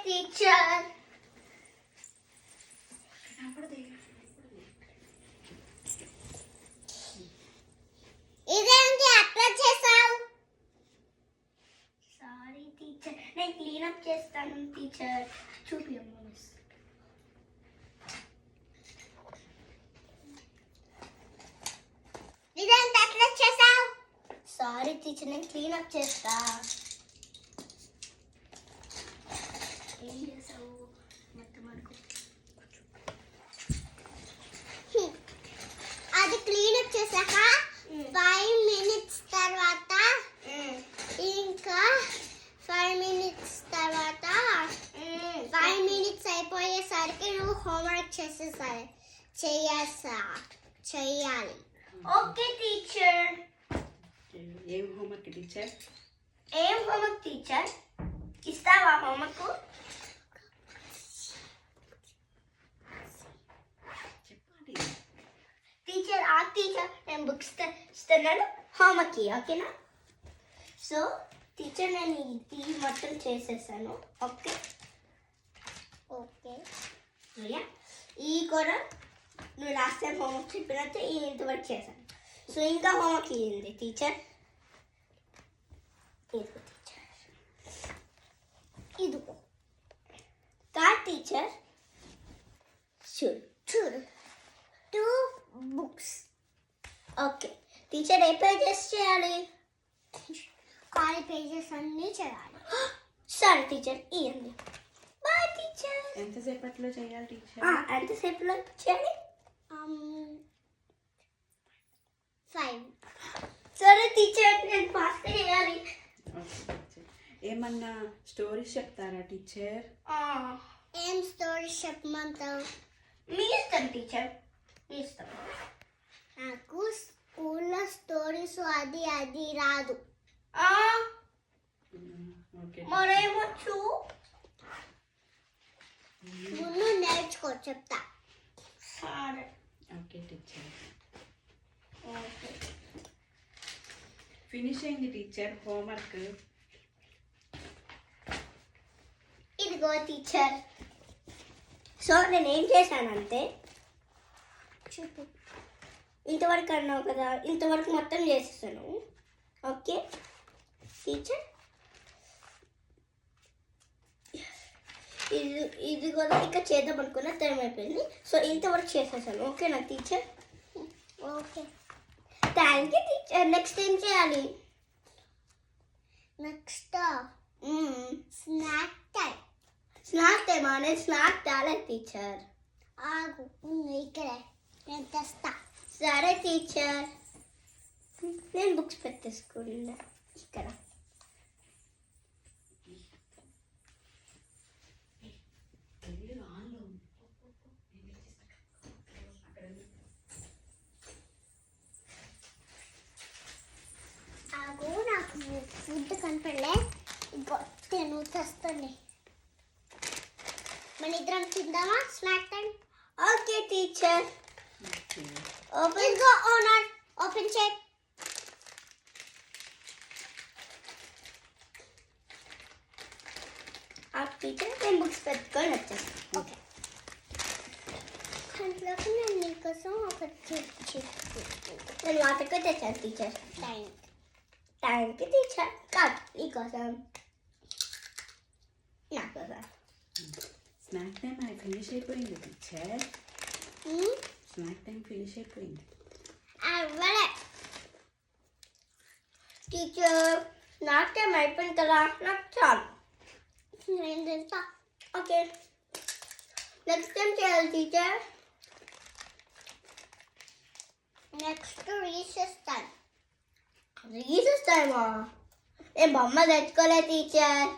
Teacher. ఇదేంటి అట్లా చేసావు? సారీ టీచర్, నేను క్లీనప్ చేస్తాను టీచర్. చూపియమ్మా. ఇదేంటి అట్లా చేసావు? సారీ టీచర్, నేను క్లీనప్ చేస్తా. ఏం చేసావు? అది క్లీనప్ చేశాక 5 minutes తర్వాత ఇంకా 5 minutes తర్వాత 5 minutes అయిపోయేసరికి నువ్వు హోంవర్క్ చేయాలి. Okay teacher. ఏం హోంవర్క్ టీచర్? ఏం హోంవర్క్ టీచర్? ఇస్తావా హోంవర్క్? చెప్పాలి టీచర్. టీచర్ నేను బుక్స్ ఇస్తున్నాను, హోంవర్క్ ఓకేనా? సో టీచర్ నేను ఇది మొత్తం చేసేసాను. ఓకే ఓకే ఈ కూడా నువ్వు లాస్ట్ టైం హోంవర్క్ చెప్పినట్టు ఇంతవరకు చేశాను. సో ఇంకా హోంవర్క్ ఇయ్యింది టీచర్. ఇదిగో కార్డ్ టీచర్. చూడు 2 books. ఓకే టీచర్, ఏ పేజెస్ చేయాలి? ఖాళీ పేజెస్ అన్నీ చేయాలి. సరే టీచర్, ఇవ్వండి. Bye teacher. ఎంతసేపట్లో చేయాలి టీచర్? ఎంతసేపులో చేయాలి? 5. సరే టీచర్, నేను ఫాస్ట్గా చేయాలి. ఏమన్నా స్టోరీస్ చెప్తారా టీచర్? ఏం స్టోరీస్ చెప్పమంటావు? మీ ఇష్టం టీచర్, మీ ఇష్టం. నాకు స్కూల్లో స్టోరీస్ అది రాదు. మరేమొచ్చు? ముందు నేర్చుకో, చెప్తా. సరే ఓకే టీచర్. ఫినిష్ అయింది టీచర్ హోంవర్క్. ఇదిగో టీచర్. సో నేను ఏం చేశానంటే, చూపు ఇంతవరకు అన్నావు కదా, ఇంతవరకు మొత్తం చేసేసాను. ఓకే టీచర్, ఇది కూడా ఇంకా చేద్దాం అనుకున్న టైం అయిపోయింది. సో ఇంతవరకు చేసేసాను. ఓకేనా teacher? Okay thank you teacher. Next ఏం చేయాలి? Next snack time. స్నాక్ టైమా? నేను స్నాక్ తేలేదు టీచర్. ఆగు, ఇక్కడే నేను తెస్తా. సరే టీచర్, నేను బుక్స్ పెట్టేసుకున్నా ఇక్కడ. ఆగు, నాకు ఫుడ్ కనపడలే. ఇంకో నేను తెస్తాను. మన ఇద్దరం తిందామా snack time? Okay teacher. Open go owner, open చేయి. టీచర్, నేను బుక్స్ పెట్టుకొని వచ్చేస్తాను. ఓకే కంట్లోకి నేను నీకోసం ఒకటి నేను వాటర్కి తెచ్చాను టీచర్. Thank you teacher. కాదు నీకోసం, నాకోసం. స్నాక్ టైం ఫినిష్ అయిపోయింది టీచర్. స్నాక్ టైం ఫినిష్ అయిపోయింది. అవ్వలే టీచర్, స్నాక్ టైం అయిపోయింది కదా, నాకు చాలు. నేను తింటా. ఓకే నెక్స్ట్ టైం చేయాలి teacher. Next recess time. Recess టైమా? నేను బొమ్మ తెచ్చుకోలే టీచర్.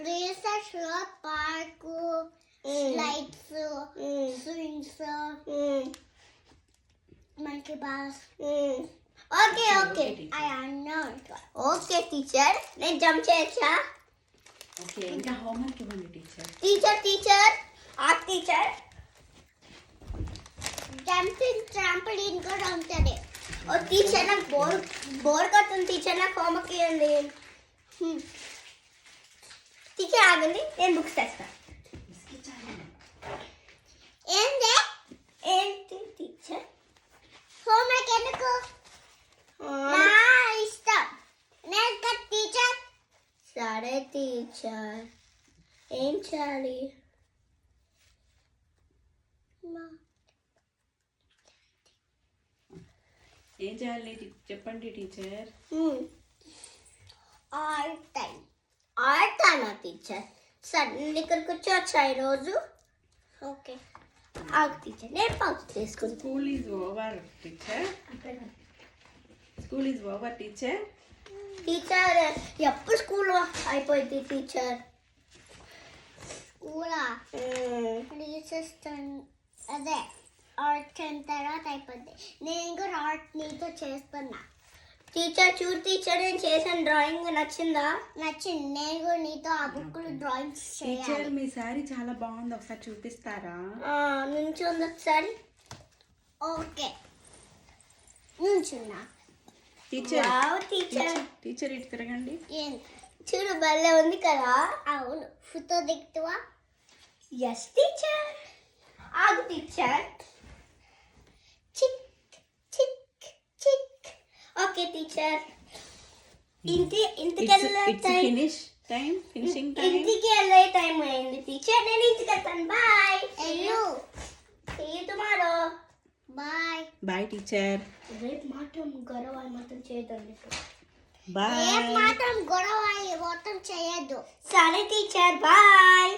రీసెస్ లో park, slides, swings, monkey boss. Okay okay I అన్నా. ఓకే టీచర్, నేను జంప్ చేయొచ్చా? ఓకే ఇంకా హోంవర్క్ ఇవ్వండి teacher. Teacher teacher jumping trampoline కూడా ఉంటుంది. ఓ టీచర్, నాకు బోర్ కొడుతుంది టీచర్, నాకు హోంవర్క్ ఇవ్వండి. టీచర్ ఆగండి, నేను బుక్స్ తెస్తాను. ఏంటి ఏంటి టీచర్? హోంవర్క్ ఎందుకు? నా ఇష్టం. నేను కదా టీచర్. సరే టీచర్, ఏం చేయాలి? ఏం చేయాలి చెప్పండి టీచర్. ఆడతానా టీచర్? సరే నేను ఇక్కడికి వచ్చా ఈరోజు. ఓకే ఆగు టీచర్, నేను పౌచ్ తీసుకుంటాను. School is over teacher. School is over teacher. Teacher ఎప్పుడు స్కూల్ అయిపోయింది టీచర్? స్కూలా అదే ఆర్ట్ తర్వాత అయిపోద్ది. నేను కూడా ఆర్ట్ నీతో చేస్తున్నా. టీచర్ చూడు టీచర్, నేను చేసిన డ్రాయింగ్ నచ్చిందా? నచ్చింది. నేను కూడా నీతో ఆ బుక్లో డ్రాయింగ్స్ టీచర్ చేయాలి. మీ సారీ చాలా బాగుంది, ఒకసారి చూపిస్తారా? నుంచుంది ఒకసారి. ఓకే నుంచున్నా. టీచర్ టీచర్ టీచర్ ఇటు తిరగండి. చూడు భలే ఉంది కదా? అవును. ఫోటో దిగుతావా? Yes teacher. ఆగు టీచర్. చిక్ చిక్ చిక్. Okay teacher. ఇంటికి వెళ్ళే టైం. Finishing time. ఇంటికి వెళ్ళే టైం అయింది టీచర్. నేను ఇంటికి వెళ్తాను. Bye. See you tomorrow. Bye. Bye teacher. రేపు మాత్రం గొడవ మాత్రం చేయదండి. బాయ్. మాత్రం గొడవ మొత్తం చేయొద్దు. సరే టీచర్, బాయ్.